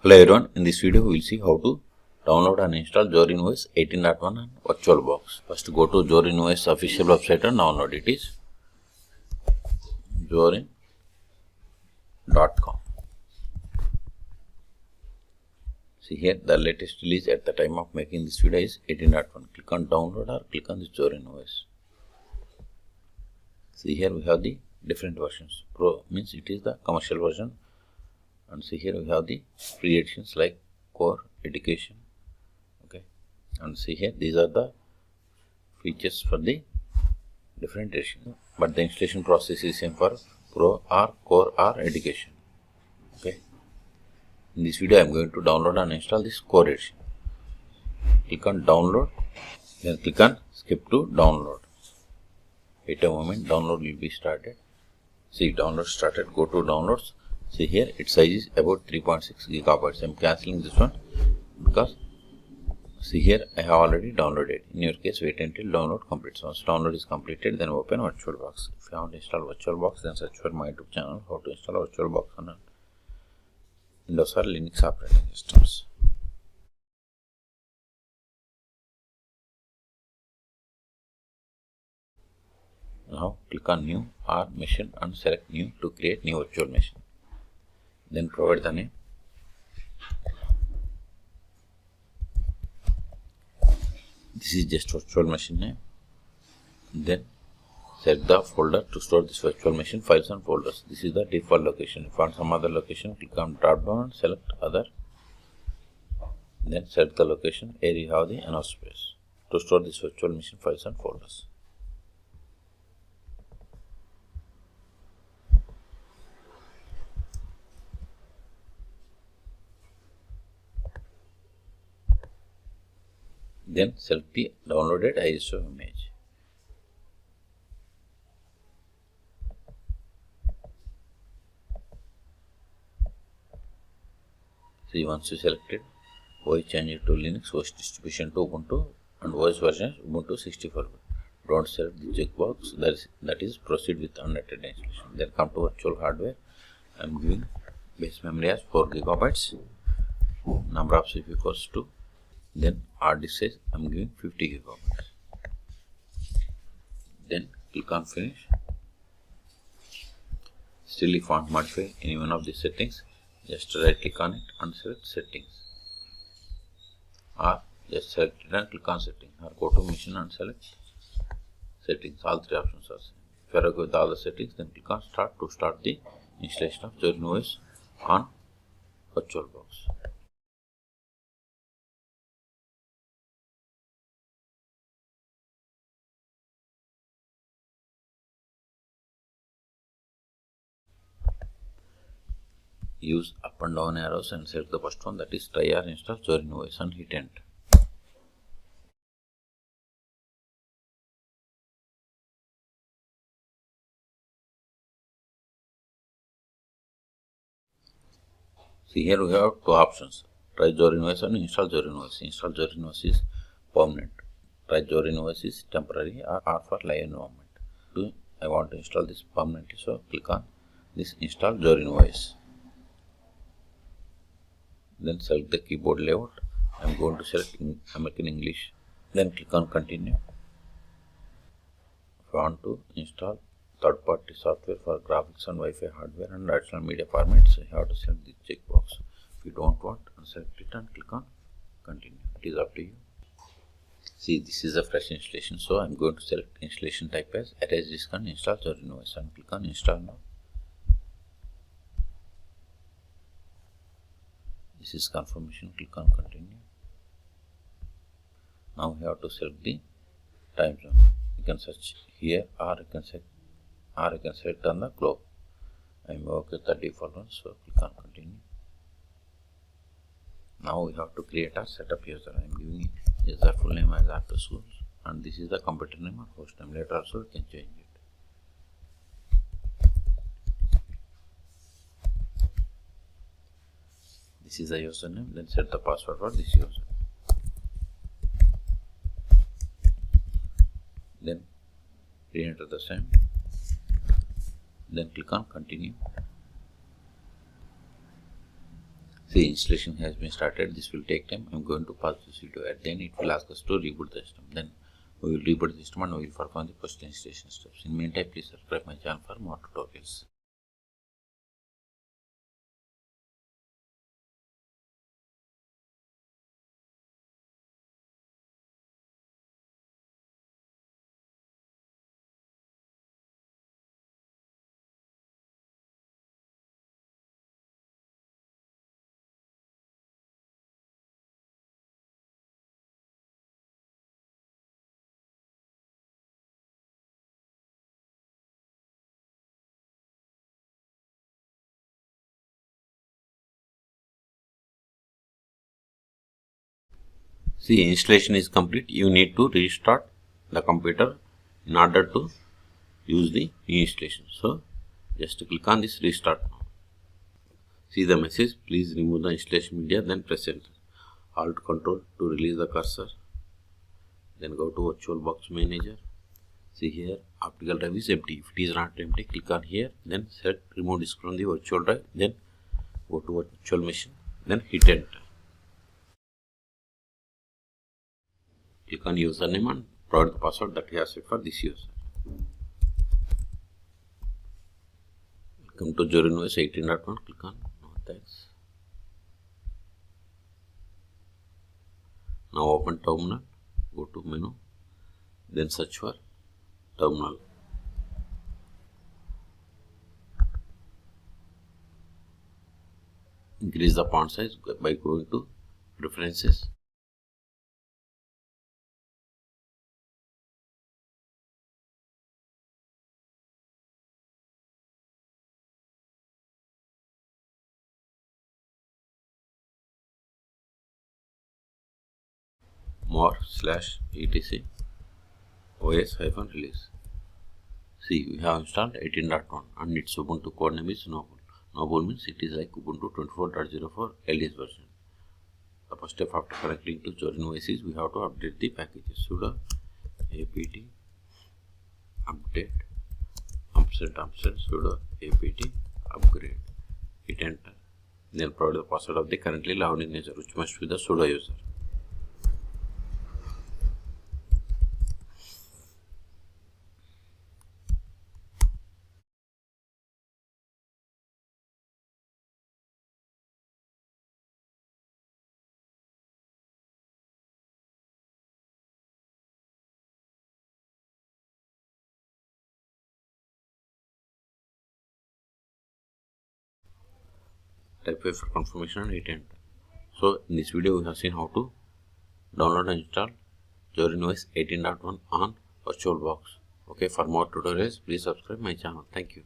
Hello everyone, in this video we will see how to download and install Zorin OS 18.1 and VirtualBox. First go to Zorin OS official website and download it. Is zorin.com. See here the latest release at the time of making this video is 18.1. Click on download or click on the Zorin OS. See here we have the different versions. Pro means it is the commercial version. And see here we have the free editions like core, education, okay, and see here these are the features for the different edition, but the installation process is same for pro or core or education. Okay, in this video I am going to download and install this core edition. Click on download, then click on skip to download. Wait a moment, download will be started. See, download started. Go to downloads. See here its size is about 3.6 gigabytes. I am cancelling this one because see here I have already downloaded. In your case, wait until download completes. Once download is completed, then open VirtualBox. If you want to install VirtualBox, then search for my YouTube channel how to install VirtualBox on Windows or Linux operating systems. Now click on new or machine and select new to create new virtual machine. Then provide the name. This is just virtual machine name. Then select the folder to store this virtual machine files and folders. This is the default location. If you want some other location, click on drop down and select other. Then select the location where you have the enough space to store this virtual machine files and folders. Then select the downloaded ISO image. See, once you selected, OS change it to Linux, OS distribution to Ubuntu, and OS version Ubuntu 64. Don't select the checkbox, that is proceed with unrated installation. Then come to virtual hardware. I am giving base memory as 4 gigabytes. Number of CPU equals 2. Then hard disk size I am giving 50 gigabytes. Then click on finish. Still if you want to modify any one of these settings, just right click on it and select settings, or just select it and click on settings, or go to machine and select settings. All three options are same. If you are okay with all the settings, then click on start to start the installation of Zorin OS on VirtualBox. Use up and down arrows and select the first one, that is try or install Zorin OS, and hit enter. See here we have two options, try Zorin OS and install Zorin OS. Install Zorin OS is permanent, try Zorin OS is temporary or for live environment. I want to install this permanently, so click on this install Zorin OS. Then select the keyboard layout. I am going to select American English. Then click on continue. If you want to install third-party software for graphics and Wi-Fi hardware and additional media formats, you have to select the checkbox. If you don't want, unselect it and click on continue. It is up to you. See, this is a fresh installation, so I am going to select installation type as erase disk and install Zorin OS and click on install now. This is confirmation, click on continue. Now we have to select the time zone. You can search here or you can select on the globe. I am okay with the default one, so click on continue. Now we have to create a setup user. I am giving user full name as after school, and this is the computer name or host name. Later also you can change it. This is the username, then set the password for this user. Then re-enter the same. Then click on continue. See, installation has been started. This will take time. I'm going to pause this video. At the end, it will ask us to reboot the system. Then we will reboot the system and we will perform the post installation steps. In the meantime, please subscribe my channel for more tutorials. See, installation is complete. You need to restart the computer in order to use the new installation. So, just click on this restart now. See the message, please remove the installation media, then press enter. Alt Control to release the cursor. Then go to VirtualBox Manager. See here, optical drive is empty. If it is not empty, click on here, then select remove disk from the virtual drive, then go to virtual machine, then hit enter. Click on username and provide the password that you have set for this user. Come to Zorin OS 18.1, click on no thanks. Now open terminal, go to menu, then search for terminal. Increase the font size by going to preferences. more/etc OS-release. See, we have installed 18.1 and its Ubuntu code name is Noble. Noble means it is like Ubuntu 24.04 LDS version. The first step after connecting to Zorin OS is we have to update the packages. Sudo apt update & sudo apt upgrade. Hit enter. Then provide the password of the currently logged in user, which must be the sudo user. Type for confirmation and hit enter. So in this video we have seen how to download and install Zorin OS 18.1 on VirtualBox. Okay, for more tutorials please subscribe my channel. Thank you.